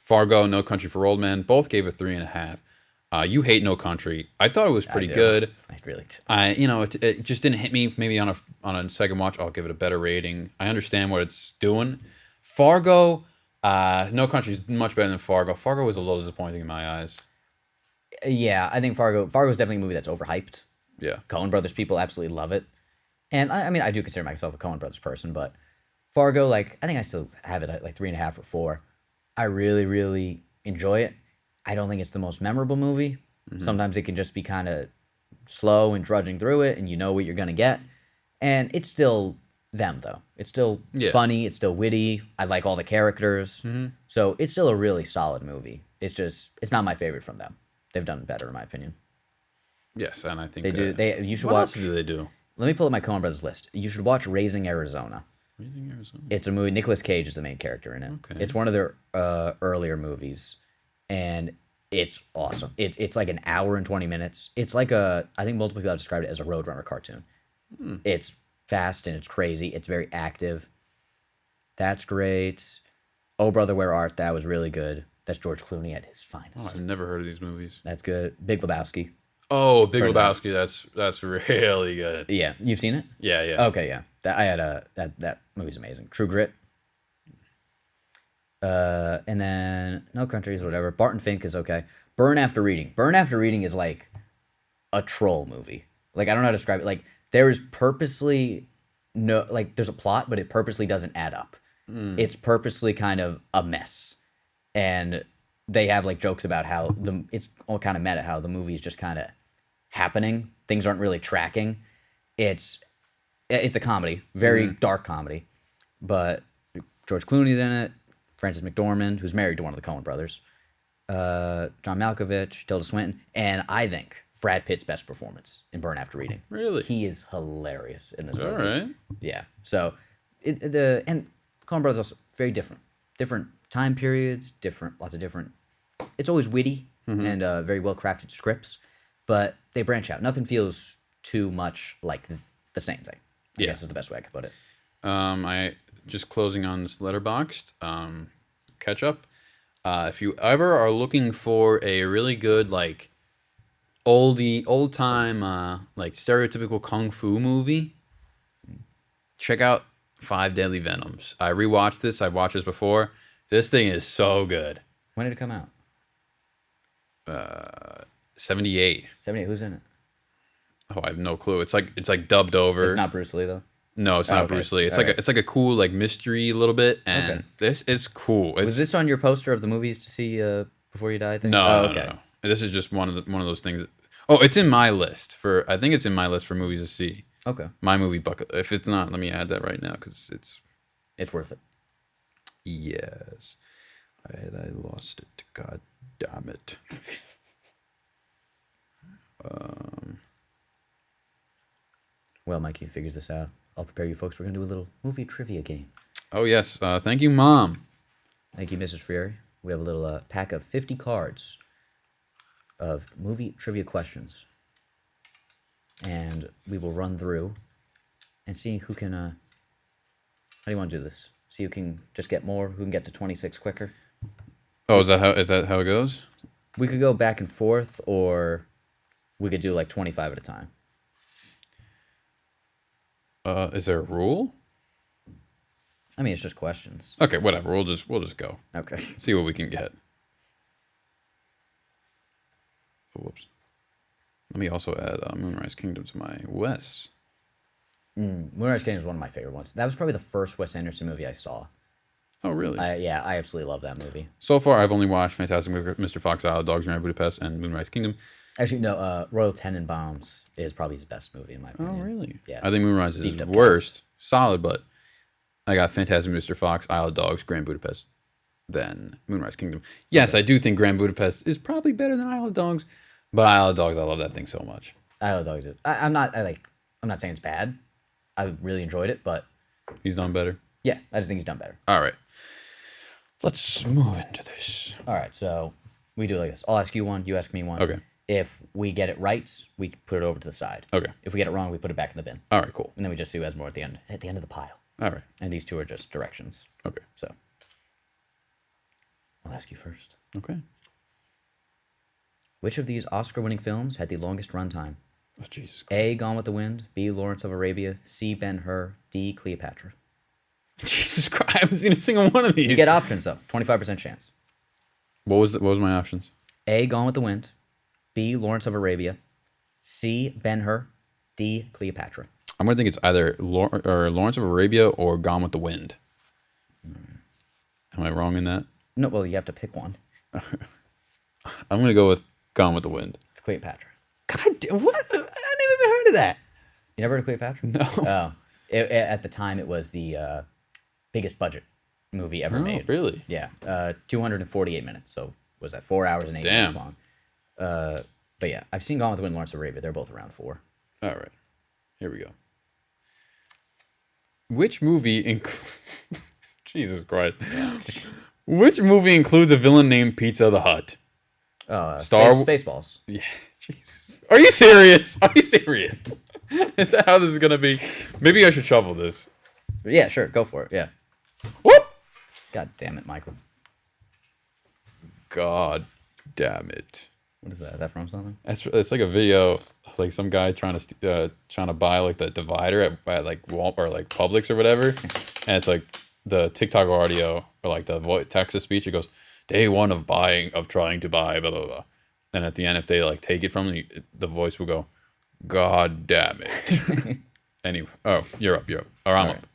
Fargo, No Country for Old Men. Both gave it 3.5. You Hate No Country. I thought it was pretty do. good. I really do. It just didn't hit me. Maybe on a second watch, I'll give it a better rating. I understand what it's doing. Fargo, No Country is much better than Fargo. Fargo was a little disappointing in my eyes. Yeah, I think Fargo's definitely a movie that's overhyped. Yeah. Coen Brothers people absolutely love it. And I mean, I do consider myself a Coen Brothers person, but Fargo, like, I think I still have it at like 3.5 or 4. I really, really enjoy it. I don't think it's the most memorable movie. Sometimes it can just be kind of slow and drudging through it, and you know what you're going to get. And it's still them, though. It's still funny. It's still witty. I like all the characters. So it's still a really solid movie. It's not my favorite from them. They've done better, in my opinion. Yes, and I think They do. You should what watch. else do they do? Let me pull up my Coen Brothers list. You should watch Raising Arizona. Raising Arizona. It's a movie. Nicolas Cage is the main character in it. Okay. It's one of their earlier movies, and it's awesome. It's like an hour and 20 minutes. It's like I think multiple people have described it as a Roadrunner cartoon. It's fast and it's crazy. It's very active. That's great. Oh Brother, Where Art Thou was really good. That's George Clooney at his finest. Oh, I've never heard of these movies. That's good. Big Lebowski. Oh, Big Heard of that? Lebowski. That's really good. Yeah, you've seen it? Yeah, yeah. Okay, yeah. That movie's amazing. True Grit. And then No Countries, whatever. Barton Fink is okay. Burn After Reading. Burn After Reading is like a troll movie. Like, I don't know how to describe it. Like, there is purposely no, like, there's a plot, but it purposely doesn't add up. It's purposely kind of a mess. And they have like jokes about how it's all kind of meta, how the movie is just kind of happening. Things aren't really tracking. It's it's a comedy, very dark comedy, but George Clooney's in it. Frances McDormand, who's married to one of the Coen brothers, John Malkovich, Tilda Swinton, and I think Brad Pitt's best performance in Burn After Reading. Really? He is hilarious in this All movie. right. Yeah. So and Coen Brothers also very different time periods, lots of different. It's always witty and very well crafted scripts, but they branch out. Nothing feels too much like the same thing. I guess is the best way I could put it. I just closing on this Letterboxd catch up. If you ever are looking for a really good like old time like stereotypical kung fu movie, check out Five Deadly Venoms. I rewatched this. I've watched this before. This thing is so good. When did it come out? 78. 78. Who's in it? Oh, I have no clue. It's like dubbed over. It's not Bruce Lee though. No, it's not okay. Bruce Lee. It's All like right. it's like a cool like mystery a little bit, and Okay. this is cool. It's, Was this on your poster of the movies to see before you die? Thing? no, Oh, no, okay. no, no. This is just one of those things. Oh, it's in my list for. I think it's in my list for movies to see. Okay. My movie bucket. If it's not, let me add that right now because It's worth it. yes. I lost it. God damn it. Well, Mikey figures this out. I'll prepare you folks. We're gonna do a little movie trivia game. Oh yes. Thank you, Mom. Thank you, Mrs. Freary. We have a little pack of 50 cards of movie trivia questions. And we will run through and see who can, how do you want to do this? See who can just get more, who can get to 26 quicker. Oh, is that how it goes? We could go back and forth, or we could do like 25 at a time. Is there a rule? I mean, it's just questions. Okay, whatever. We'll just go. Okay. See what we can get. Oh, whoops. Let me also add Moonrise Kingdom to my Wes. Moonrise Kingdom is one of my favorite ones. That was probably the first Wes Anderson movie I saw. Oh, really? I absolutely love that movie. So far, I've only watched Fantastic Mr. Fox, Isle of Dogs, Grand Budapest, and Moonrise Kingdom. Actually, no, Royal Tenenbaums is probably his best movie, in my opinion. Oh, really? Yeah. I think Moonrise is Beefed up worst. Solid, but I got Fantastic Mr. Fox, Isle of Dogs, Grand Budapest, then Moonrise Kingdom. Yes, I do think Grand Budapest is probably better than Isle of Dogs, but Isle of Dogs, I love that thing so much. Isle of Dogs. I'm not saying it's bad. I really enjoyed it, but He's done better. yeah, I just think he's done better. All right. Let's move into this. All right, so we do it like this. I'll ask you one, you ask me one. Okay. If we get it right, we put it over to the side. Okay. If we get it wrong, we put it back in the bin, All right, cool. and then we just see who has more at the end of the pile. All right. And these two are just directions. Okay. So I'll ask you first. Okay. Which of these Oscar-winning films had the longest runtime? Oh, Jesus Christ. A. Gone with the Wind. B. Lawrence of Arabia. C. Ben-Hur. D. Cleopatra. Jesus Christ. I haven't seen a single one of these. You get options though. 25% chance. What was my options? A. Gone with the Wind. B. Lawrence of Arabia. C. Ben-Hur. D. Cleopatra. I'm gonna think it's either Lawrence of Arabia or Gone with the Wind. Am I wrong in that? No, well, you have to pick one. I'm gonna go with Gone with the Wind. It's Cleopatra. God damn, what? I never even heard of that. You never heard of Cleopatra? No. Oh. At the time, it was the biggest budget movie ever made. Really? Yeah. 248 minutes. So was that 4 hours and 8 Damn. minutes long? But yeah, I've seen Gone with the Wind and Lawrence of Arabia. They're both around 4. All right. Here we go. Which movie Jesus Christ. Which movie includes a villain named Pizza the Hut? Spaceballs. Yeah. Jesus. Are you serious? Are you serious? Is that how this is gonna be? Maybe I should shovel this. Yeah, sure. Go for it. Yeah. Whoop! God damn it, Michael. God damn it. What is that? Is that from something? It's like a video, like some guy trying to buy like the divider at like Walmart or like Publix or whatever, and it's like the TikTok audio or like the text to speech. It goes, day one of trying to buy blah blah blah, and at the end, if they like take it from you, the voice will go, God damn it. Anyway, you're up, or I'm up.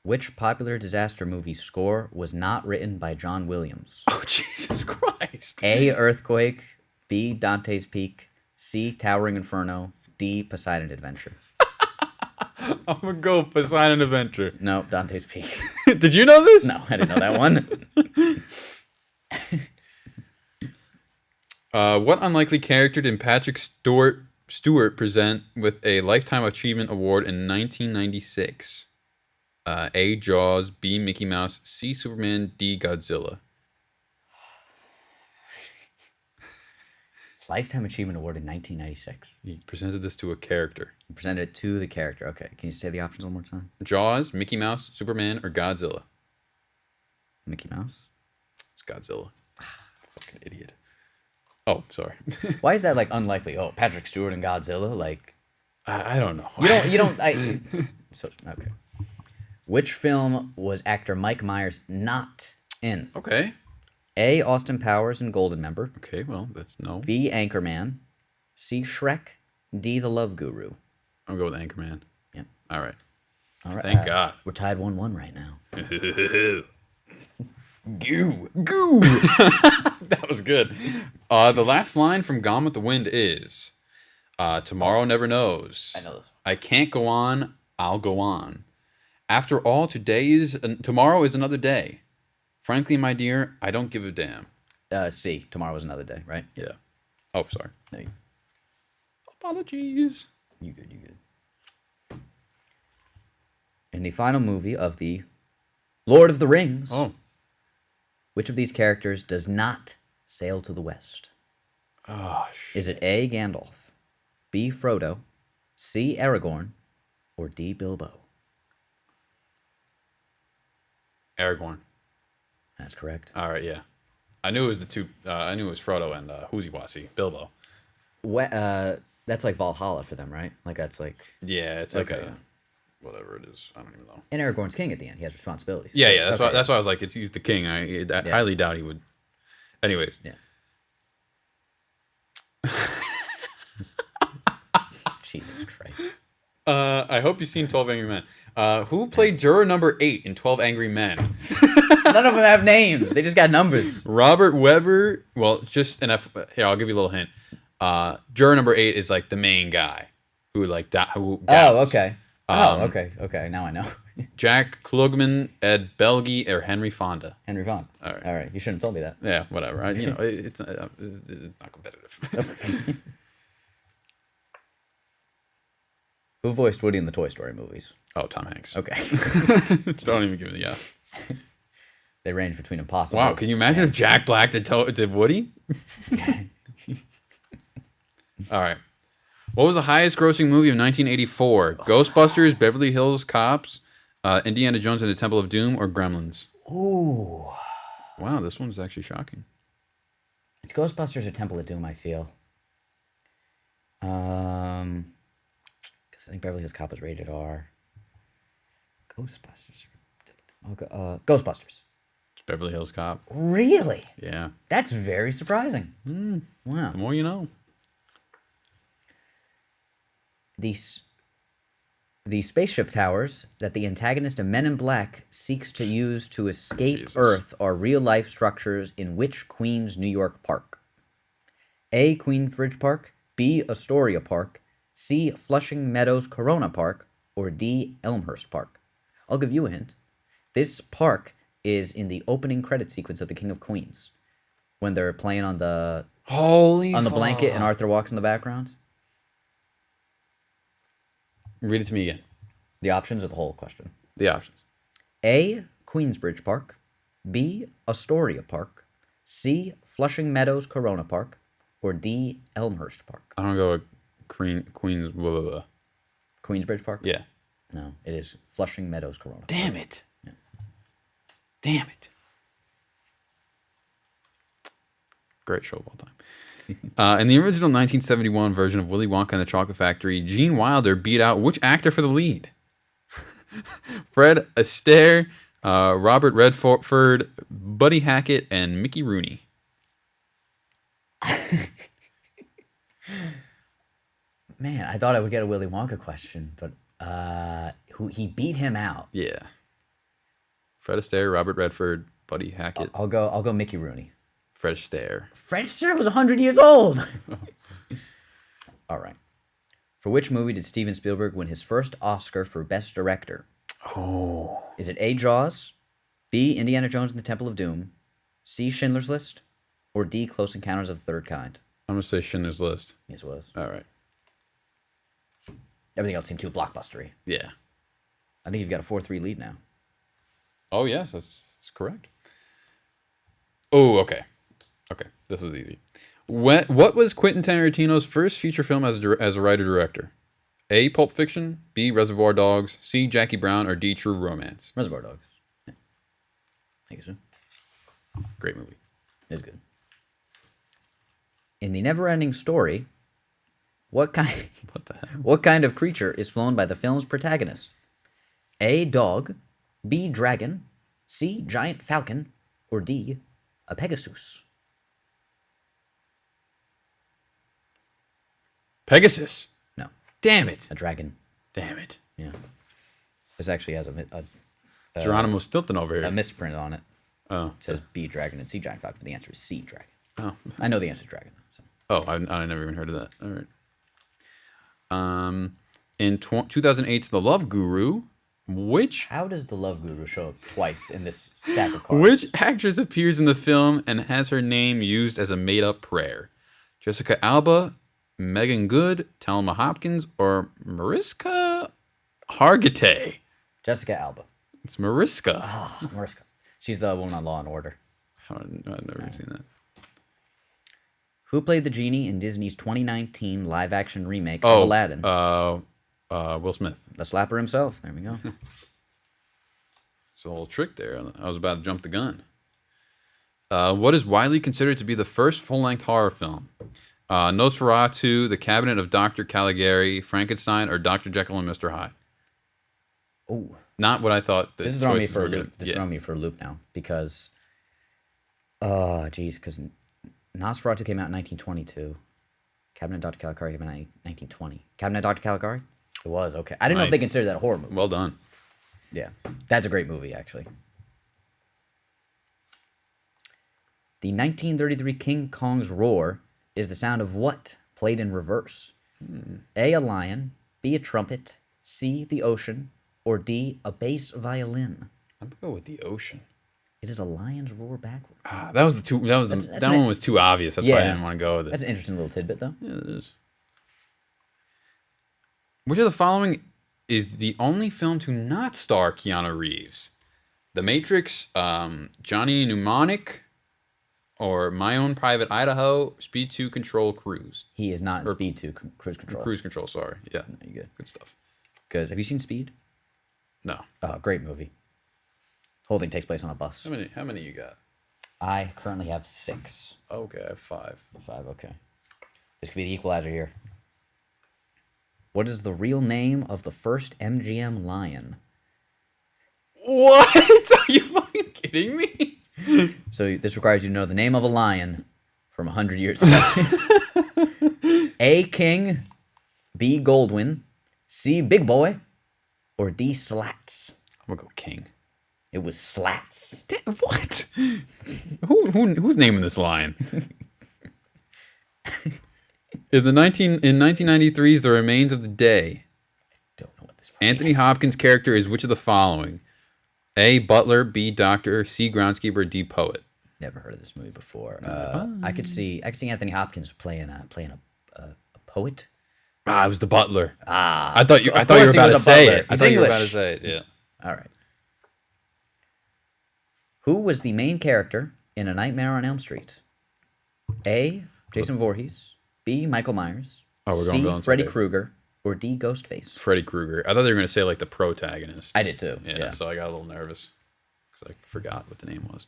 Which popular disaster movie score was not written by John Williams? Oh, Jesus Christ. A. Earthquake. B. Dante's Peak. C. Towering Inferno. D. Poseidon Adventure. I'm going to go Poseidon Adventure. No, Dante's Peak. Did you know this? No, I didn't know that one. What unlikely character did Patrick Stewart present with a Lifetime Achievement Award in 1996? A. Jaws, B. Mickey Mouse, C. Superman, D. Godzilla. Lifetime Achievement Award in 1996. He presented this to a character. He presented it to the character. Okay, can you say the options one more time? Jaws, Mickey Mouse, Superman, or Godzilla? Mickey Mouse. It's Godzilla. Fucking idiot. Oh, sorry. Why is that like unlikely? Oh, Patrick Stewart and Godzilla. Like, I don't know. You don't. So okay. Which film was actor Mike Myers not in? Okay. A. Austin Powers and Golden Member. Okay, well, that's no. B. Anchorman. C. Shrek. D. The Love Guru. I'll go with Anchorman. Yeah. All right. Thank God. We're tied 1-1 right now. Goo. That was good. The last line from Gone with the Wind is, tomorrow never knows. I know this. I can't go on, I'll go on. After all, tomorrow is another day. Frankly, my dear, I don't give a damn. C. Tomorrow is another day, right? Yeah. Oh, sorry. No, Apologies. you good. In the final movie of the Lord of the Rings, which of these characters does not sail to the west? Oh, shit. Is it A. Gandalf, B. Frodo, C. Aragorn, or D. Bilbo? Aragorn. That's correct. All right, yeah. I knew it was the two. I knew it was Frodo and Whoosy Bilbo. That's like Valhalla for them, right? Like that's like. Yeah, it's like Okay. whatever it is. I don't even know. And Aragorn's king at the end. He has responsibilities. Yeah. That's why I was like, he's the king. I highly doubt he would. Anyways. Yeah. Jesus Christ. I hope you've seen 12 Angry Men. Who played juror number 8 in 12 Angry Men? None of them have names. They just got numbers. Robert Webber. Well, just an Here, I'll give you a little hint. Juror number 8 is like the main guy who like who. Oh, okay. Okay. Now I know. Jack Klugman, Ed Belge, or Henry Fonda. Henry Fonda. All right. All right. You shouldn't have told me that. Yeah, whatever. It's not competitive. Who voiced Woody in the Toy Story movies? Oh, Tom Hanks. Okay. Don't even give me the They range between impossible. Wow, can you imagine if Jack Black did Woody? All right. What was the highest grossing movie of 1984? Ghostbusters, Beverly Hills Cops, Indiana Jones and the Temple of Doom, or Gremlins? Ooh. Wow, this one's actually shocking. It's Ghostbusters or Temple of Doom, I feel. Because I think Beverly Hills Cop was rated R. Ghostbusters. Ghostbusters. It's Beverly Hills Cop. Really? Yeah. That's very surprising. Wow. The more you know. The spaceship towers that the antagonist of Men in Black seeks to use to escape Jesus. Earth are real-life structures in which Queens, New York park? A. Queensbridge Park, B. Astoria Park, C. Flushing Meadows Corona Park, or D. Elmhurst Park. I'll give you a hint. This park is in the opening credit sequence of The King of Queens, when they're playing on the blanket and Arthur walks in the background. Read it to me again. The options or the whole question? The options. A. Queensbridge Park, B. Astoria Park, C. Flushing Meadows Corona Park, or D. Elmhurst Park. I'm going to go with Queens. Blah, blah, blah. Queensbridge Park? Yeah. No, it is Flushing Meadows Corona Park. Damn it. Yeah. Damn it. Great show of all time. In the original 1971 version of Willy Wonka and the Chocolate Factory, Gene Wilder beat out which actor for the lead? Fred Astaire, Robert Redford, Buddy Hackett, and Mickey Rooney. Man, I thought I would get a Willy Wonka question, but who he beat him out? Yeah. Fred Astaire, Robert Redford, Buddy Hackett. I'll go Mickey Rooney. Fred Astaire. Fred Astaire was 100 years old. All right. For which movie did Steven Spielberg win his first Oscar for Best Director? Oh. Is it A, Jaws, B, Indiana Jones and the Temple of Doom, C, Schindler's List, or D, Close Encounters of the Third Kind? I'm going to say Schindler's List. Yes, it was. All right. Everything else seemed too blockbustery. Yeah. I think you've got a 4-3 lead now. Oh, yes, that's correct. Oh, okay. Okay, this was easy. What was Quentin Tarantino's first feature film as a writer-director? A, Pulp Fiction, B, Reservoir Dogs, C, Jackie Brown, or D, True Romance? Reservoir Dogs. Yeah. I guess so. Great movie. It's good. In the never-ending story, what the hell? What kind of creature is flown by the film's protagonist? A, dog, B, dragon, C, giant falcon, or D, a Pegasus? Pegasus. No, Damn it. a dragon. Damn it. Yeah. This actually has Geronimo Stilton over a here. misprint on it. Oh. It says B, dragon, and C, giant falcon, but the answer is C, dragon. Oh. I know the answer is dragon. So. Oh, I never even heard of that. All right. In 2008's The Love Guru, which How does the Love Guru show up twice in this stack of cards? which actress appears in the film and has her name used as a made-up prayer? Jessica Alba, Megan Good, Thelma Hopkins, or Mariska Hargitay? Jessica Alba. It's Mariska. Ah, Mariska. She's the woman on Law and Order. I've never even seen that. Who played the genie in Disney's 2019 live-action remake of Aladdin? Will Smith. The slapper himself. There we go. It's a little trick there. I was about to jump the gun. What is widely considered to be the first full-length horror film? Nosferatu, The Cabinet of Dr. Caligari, Frankenstein, or Dr. Jekyll and Mr. Hyde? Oh, Not what I thought. this is throwing me for a loop. This is throwing me for a loop now because, because Nosferatu came out in 1922. Cabinet of Dr. Caligari came out in 1920. Cabinet of Dr. Caligari? It was, okay. I didn't know if they Nice. considered that a horror movie. Well done. Yeah, that's a great movie, actually. The 1933 King Kong's roar is the sound of what played in reverse? A lion, B, a trumpet, C, the ocean, or D, a bass violin? I'm gonna go with the ocean. It is a lion's roar backward. That was that one was too obvious. That's why I Yeah. didn't want to go with it. That's an interesting little tidbit, though. Yeah, it is. Which of the following is the only film to not star Keanu Reeves? The Matrix, Johnny Mnemonic, or My Own Private Idaho, Speed 2 Control Cruise? He is not in Speed 2 Cruise Control. Cruise Control, sorry. Yeah. No, you good. Good stuff. Because have you seen Speed? No. Oh, great movie. Whole thing takes place on a bus. How many you got? I currently have 6. Okay, I have 5. 5, okay. This could be the equalizer here. What is the real name of the first MGM lion? What? Are you fucking kidding me? So this requires you to know the name of a lion from 100 years ago. A, King, B, Goldwyn, C, Big Boy, or D, Slats? I'm gonna go King. It was Slats. What? Who's naming this lion? In 1993's The Remains of the Day, Don't know what this movie Anthony is. Hopkins' character is which of the following? A, butler, B, doctor, C, groundskeeper, D, poet. Never heard of this movie before. I could see Anthony Hopkins playing a poet. Ah, it was the butler. Ah, I thought you were of course he about to was a say butler. it. I He's thought you were about to English. say it. Yeah. All right. Who was the main character in A Nightmare on Elm Street? A, Jason Voorhees, B, Michael Myers, Oh, we're going C, villains, Freddy okay. Krueger, or D, Ghostface? Freddy Krueger. I thought they were going to say like the protagonist. I did too. Yeah, Yeah. so I got a little nervous because I forgot what the name was.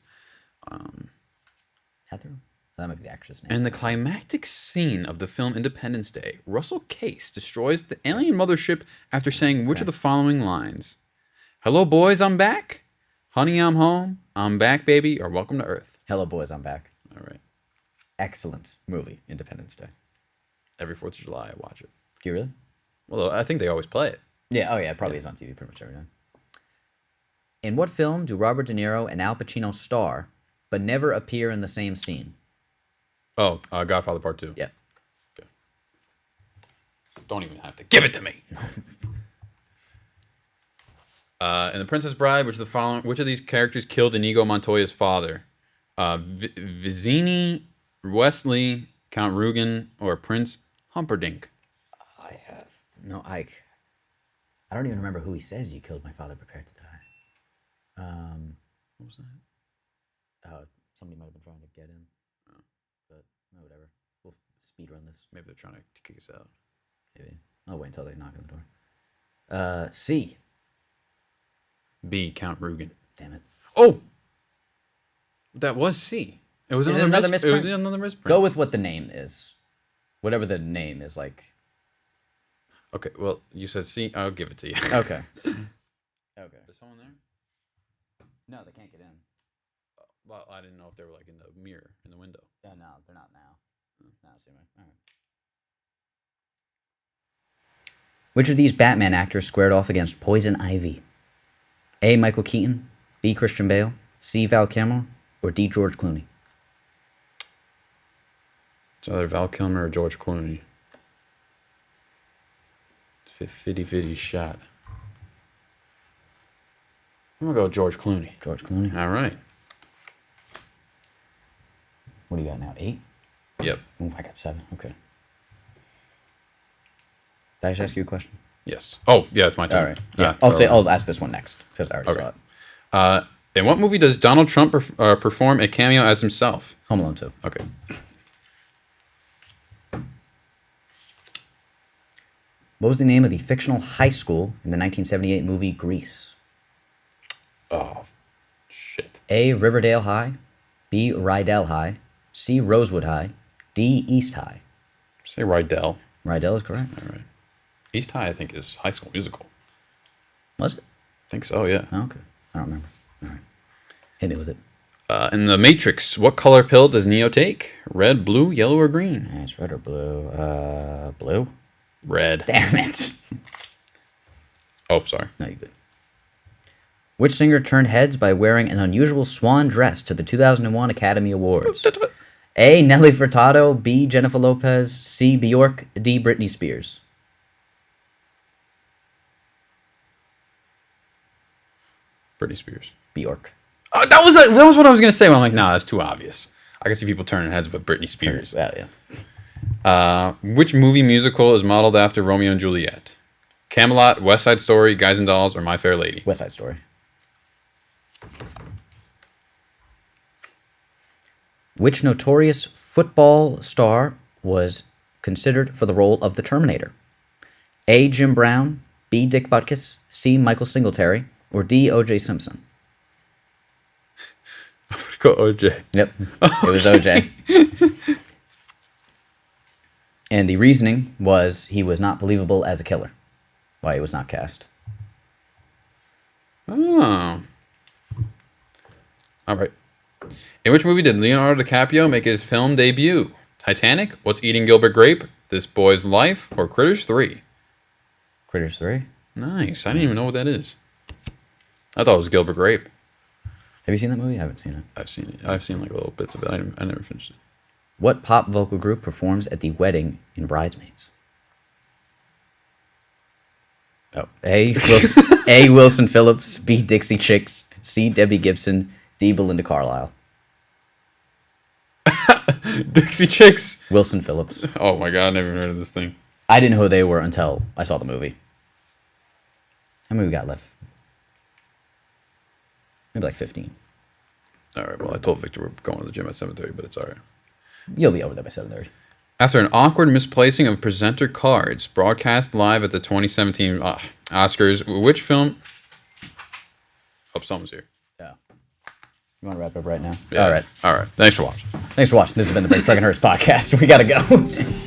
Heather? That might be the actress name. In the climactic scene of the film Independence Day, Russell Case destroys the alien mothership after saying which of the following lines? Hello, boys, I'm back. Honey, I'm home. I'm back, baby, or welcome to Earth. Hello, boys, I'm back. All right. Excellent movie, Independence Day. Every 4th of July, I watch it. Do you really? Well, I think they always play it. Yeah, oh yeah, it probably is on TV pretty much every night. In what film do Robert De Niro and Al Pacino star, but never appear in the same scene? Oh, Godfather Part 2. Yep. Okay. Don't even have to give it to me. In The Princess Bride, which of these characters killed Inigo Montoya's father? Vizzini, Wesley, Count Rugen, or Prince Humperdinck? I don't even remember who he says you killed my father, prepared to die. What was that? Somebody might have been trying to get in. But whatever. We'll speed run this. Maybe they're trying to kick us out. Maybe. I'll wait until they knock on the door. C. B. Count Rugen. Damn it. Oh! That was C. It was Is it another misprint? It was another misprint. Go with what the name is. Whatever the name is, like. Okay, well, you said C. I'll give it to you. Okay. Okay. Is someone there? No, they can't get in. Well, I didn't know if they were like in the mirror, in the window. No, they're not now. No, see me. All right. Which of these Batman actors squared off against Poison Ivy? A. Michael Keaton, B. Christian Bale, C. Val Kilmer, or D. George Clooney? It's either Val Kilmer or George Clooney. It's a 50-50 shot. I'm going to go with George Clooney. George Clooney. All right. What do you got now? 8? Yep. Ooh, I got 7. Okay. Did I just ask you a question? Yes. Oh, yeah, it's my turn. All right. Yeah. I'll ask this one next because I already saw it. In what movie does Donald Trump perform a cameo as himself? Home Alone 2. Okay. What was the name of the fictional high school in the 1978 movie Grease? Oh, shit. A. Riverdale High, B. Rydell High, C. Rosewood High, D. East High. Say Rydell. Rydell is correct. All right. East High, I think, is High School Musical. Was it? I think so, yeah. Oh, okay. I don't remember. All right. Hit me with it. In The Matrix, what color pill does Neo take? Red, blue, yellow, or green? It's red or blue. Blue? Red. Damn it. Oh, sorry. No, you good. Which singer turned heads by wearing an unusual swan dress to the 2001 Academy Awards? A. Nelly Furtado, B. Jennifer Lopez, C. Bjork, D. Britney Spears. Britney Spears. Bjork. That was what I was going to say. But I'm like, nah, that's too obvious. I can see people turning heads, but Britney Spears. Yeah. Which movie musical is modeled after Romeo and Juliet? Camelot, West Side Story, Guys and Dolls, or My Fair Lady? West Side Story. Which notorious football star was considered for the role of the Terminator? A. Jim Brown, B. Dick Butkus, C. Michael Singletary, or D. O.J. Simpson? I'm going to go O.J. Yep, it was O.J. And the reasoning was he was not believable as a killer. Why he was not cast. Oh. All right. In which movie did Leonardo DiCaprio make his film debut? Titanic, What's Eating Gilbert Grape, This Boy's Life, or Critters 3? Critters 3? Nice. I didn't even know what that is. I thought it was Gilbert Grape. Have you seen that movie? I haven't seen it. I've seen it. I've seen like little bits of it. I never finished it. What pop vocal group performs at the wedding in Bridesmaids? Oh, A. Wilson Phillips, B. Dixie Chicks, C. Debbie Gibson, D. Belinda Carlisle. Dixie Chicks. Wilson Phillips. Oh my god, I never heard of this thing. I didn't know who they were until I saw the movie. How many we got left? Maybe like 15. All right, well, I told Victor we're going to the gym at 7:30, but it's all right. You'll be over there by 7:30. After an awkward misplacing of presenter cards broadcast live at the 2017 Oscars, which film... Oh, someone's here. Yeah. You want to wrap it up right now? Yeah. All right. All right. Thanks for watching. Thanks for watching. This has been the Brinx Truck and Hearse podcast. We got to go.